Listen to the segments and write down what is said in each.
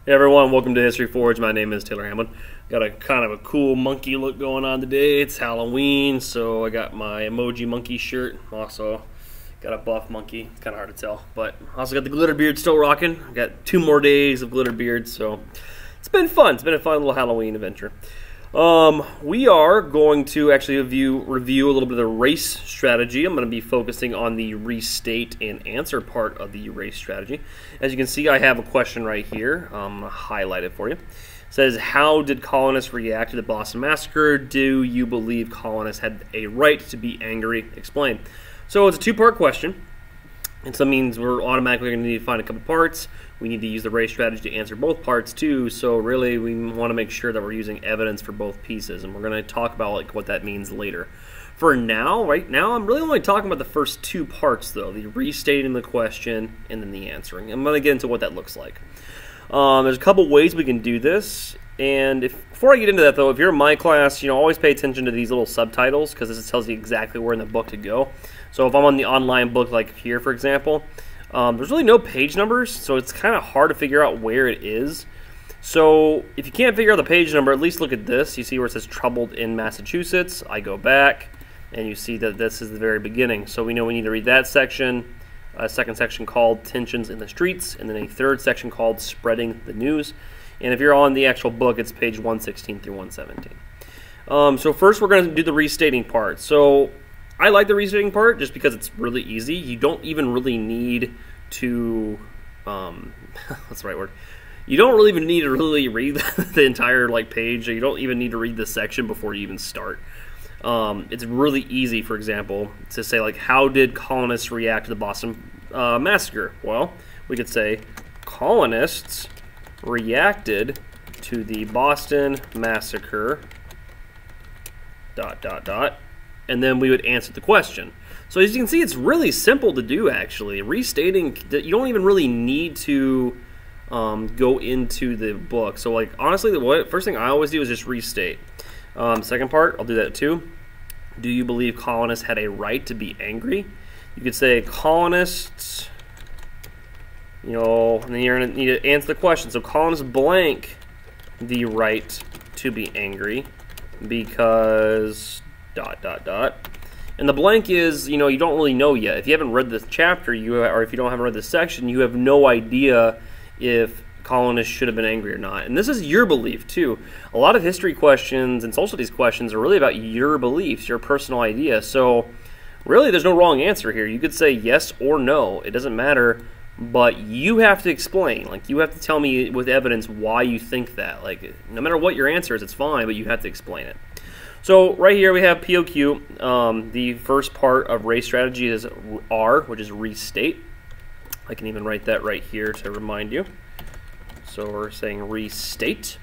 Hey everyone, welcome to History Forge. My name is Taylor Hamlin. Got a kind of a cool monkey look going on today. It's Halloween, so I got my emoji monkey shirt. Also got a buff monkey. It's kind of hard to tell, but also got the glitter beard still rocking. Got 2 more days of glitter beard, so it's been fun. It's been a fun little Halloween adventure. We are going to actually review a little bit of the race strategy. I'm going to be focusing on the restate and answer part of the race strategy. As you can see, I have a question right here. I'm going to highlight it for you. It says, how did colonists react to the Boston Massacre? Do you believe colonists had a right to be angry? Explain. So it's a 2-part question. And so that means we're automatically going to need to find a couple parts. We need to use the race strategy to answer both parts too. So really, we want to make sure that we're using evidence for both pieces, and we're going to talk about what that means later. For now, right now, I'm really only talking about the first 2 parts though: the restating the question and then the answering. I'm going to get into what that looks like. There's a couple ways we can do this, and before I get into that though, if you're in my class, always pay attention to these little subtitles because this tells you exactly where in the book to go. So if I'm on the online book, like here, for example, there's really no page numbers, so it's kind of hard to figure out where it is. So if you can't figure out the page number, at least look at this. You see where it says troubled in Massachusetts. I go back, and you see that this is the very beginning. So we know we need to read that section, a second section called tensions in the streets, and then a third section called spreading the news. And if you're on the actual book, it's page 116 through 117. So first we're going to do the restating part. So I like the restating part just because it's really easy. You don't even really need to, what's the right word? You don't really even need to really read the entire page. You don't even need to read the section before you even start. It's really easy, for example, to say how did colonists react to the Boston Massacre? Well, we could say colonists reacted to the Boston Massacre, ... and then we would answer the question. So as you can see, it's really simple to do, actually. Restating, you don't even really need to go into the book. So honestly, the first thing I always do is just restate. Second part, I'll do that too. Do you believe colonists had a right to be angry? You could say colonists, and then you're going to need to answer the question. So colonists blank the right to be angry because ... And the blank is, you don't really know yet. If you haven't read this chapter, or if you haven't read this section, you have no idea if colonists should have been angry or not. And this is your belief too. A lot of history questions and social studies questions are really about your beliefs, your personal idea. So really, there's no wrong answer here. You could say yes or no. It doesn't matter, but you have to explain. You have to tell me with evidence why you think that. No matter what your answer is, it's fine, but you have to explain it. So right here we have POQ. The first part of race strategy is R, which is restate. I can even write that right here to remind you. So we're saying restate.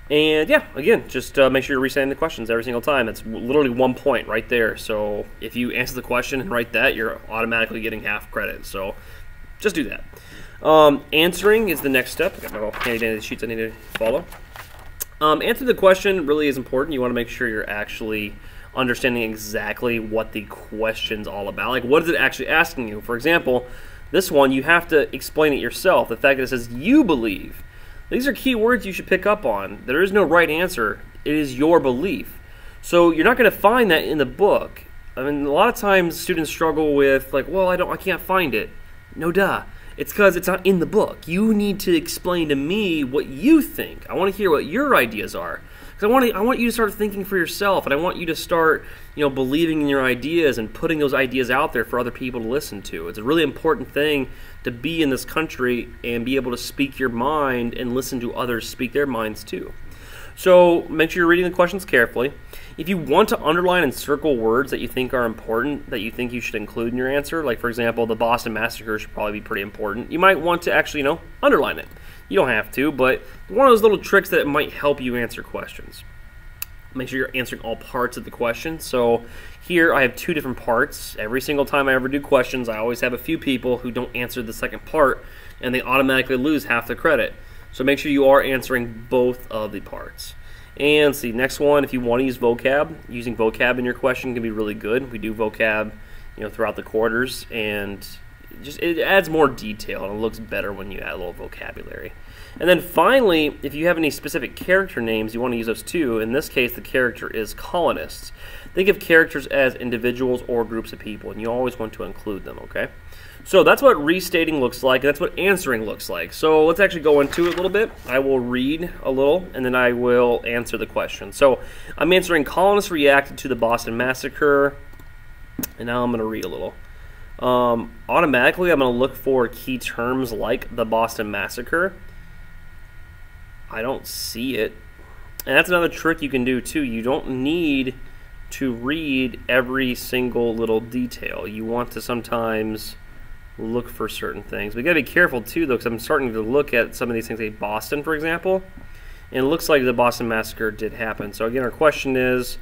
And yeah, again, just make sure you're restating the questions every single time. It's literally 1 point right there. So if you answer the question and write that, you're automatically getting half credit. So just do that. Answering is the next step. I got my little handy dandy sheets I need to follow. Answer the question really is important. You want to make sure you're actually understanding exactly what the question's all about. What is it actually asking you? For example, this one, you have to explain it yourself. The fact that it says you believe. These are key words you should pick up on. There is no right answer. It is your belief. So you're not going to find that in the book. I mean, a lot of times students struggle with well, I can't find it. No duh. It's because it's not in the book. You need to explain to me what you think. I want to hear what your ideas are. Because I want you to start thinking for yourself, and I want you to start, believing in your ideas and putting those ideas out there for other people to listen to. It's a really important thing to be in this country and be able to speak your mind and listen to others speak their minds too. So make sure you're reading the questions carefully. If you want to underline and circle words that you think are important, that you think you should include in your answer, for example, the Boston Massacre should probably be pretty important, you might want to actually, underline it. You don't have to, but one of those little tricks that might help you answer questions. Make sure you're answering all parts of the question. So here I have 2 different parts. Every single time I ever do questions, I always have a few people who don't answer the second part, and they automatically lose half the credit. So make sure you are answering both of the parts. And see, next one, if you want to use vocab, using vocab in your question can be really good. We do vocab, throughout the quarters, and it adds more detail and it looks better when you add a little vocabulary. And then finally, if you have any specific character names, you want to use those too. In this case, the character is colonists. Think of characters as individuals or groups of people, and you always want to include them, okay? So that's what restating looks like, and that's what answering looks like. So let's actually go into it a little bit. I will read a little, and then I will answer the question. So I'm answering colonists reacted to the Boston Massacre, and now I'm going to read a little. Automatically, I'm going to look for key terms like the Boston Massacre. I don't see it. And that's another trick you can do too. You don't need to read every single little detail. You want to sometimes look for certain things. We got to be careful too, though, because I'm starting to look at some of these things, like Boston, for example, and it looks like the Boston Massacre did happen. So again, our question is,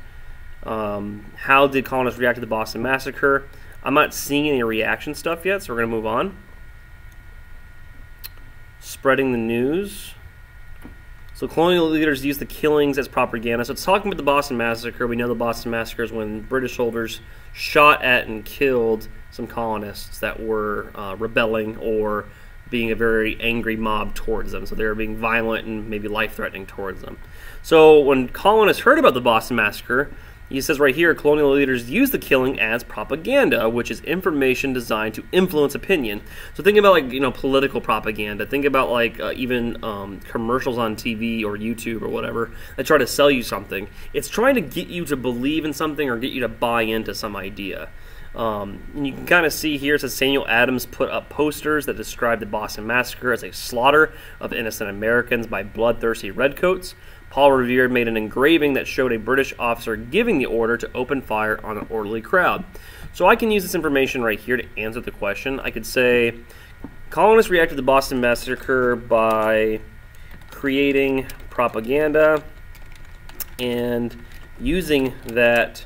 how did colonists react to the Boston Massacre? I'm not seeing any reaction stuff yet, so we're going to move on. Spreading the news. So colonial leaders used the killings as propaganda. So it's talking about the Boston Massacre. We know the Boston Massacre is when British soldiers shot at and killed some colonists that were rebelling or being a very angry mob towards them. So they were being violent and maybe life-threatening towards them. So when colonists heard about the Boston Massacre, he says right here, colonial leaders use the killing as propaganda, which is information designed to influence opinion. So think about, like, political propaganda. Think about, like, even commercials on TV or YouTube or whatever that try to sell you something. It's trying to get you to believe in something or get you to buy into some idea. And you can kind of see here, it says Samuel Adams put up posters that describe the Boston Massacre as a slaughter of innocent Americans by bloodthirsty redcoats. Paul Revere made an engraving that showed a British officer giving the order to open fire on an orderly crowd. So I can use this information right here to answer the question. I could say, colonists reacted to the Boston Massacre by creating propaganda and using that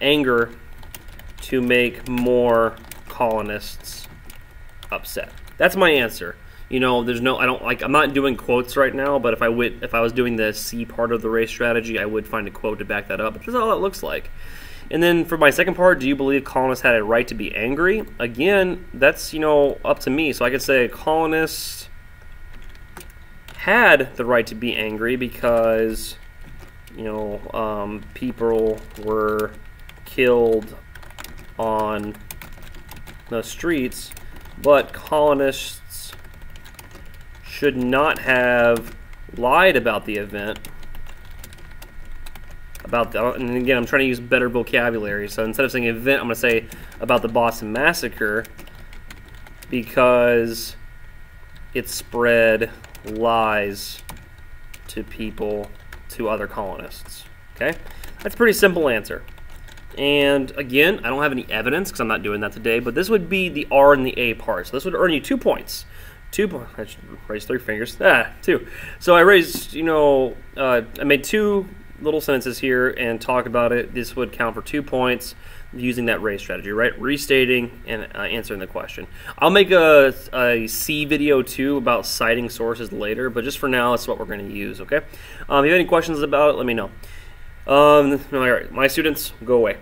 anger to make more colonists upset. That's my answer. There's no, I'm not doing quotes right now, but if I was doing the C part of the race strategy, I would find a quote to back that up. But that's all it looks like. And then for my second part, do you believe colonists had a right to be angry? Again, that's, up to me. So I could say colonists had the right to be angry because, people were killed on the streets, but colonists should not have lied about the event. And again, I'm trying to use better vocabulary. So instead of saying event, I'm going to say about the Boston Massacre because it spread lies to people, to other colonists. Okay? That's a pretty simple answer. And again, I don't have any evidence because I'm not doing that today, but this would be the R and the A part. So this would earn you 2 points. I should raise 3 fingers. 2. So I raised, I made 2 little sentences here and talk about it. This would count for 2 points using that race strategy, right? Restating and answering the question. I'll make a C video too about citing sources later, but just for now, that's what we're going to use, okay? If you have any questions about it, let me know. All right, my students, go away.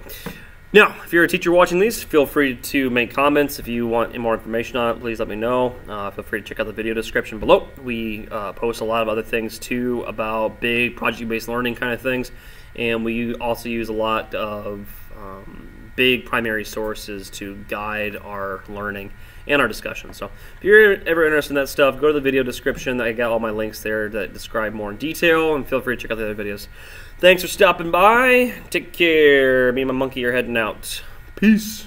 Now, if you're a teacher watching these, feel free to make comments. If you want more information on it, please let me know. Feel free to check out the video description below. We post a lot of other things, too, about big project-based learning kind of things. And we also use a lot of big primary sources to guide our learning and our discussion. So if you're ever interested in that stuff, go to the video description. I got all my links there that describe more in detail, and feel free to check out the other videos. Thanks for stopping by. Take care. Me and my monkey are heading out. Peace.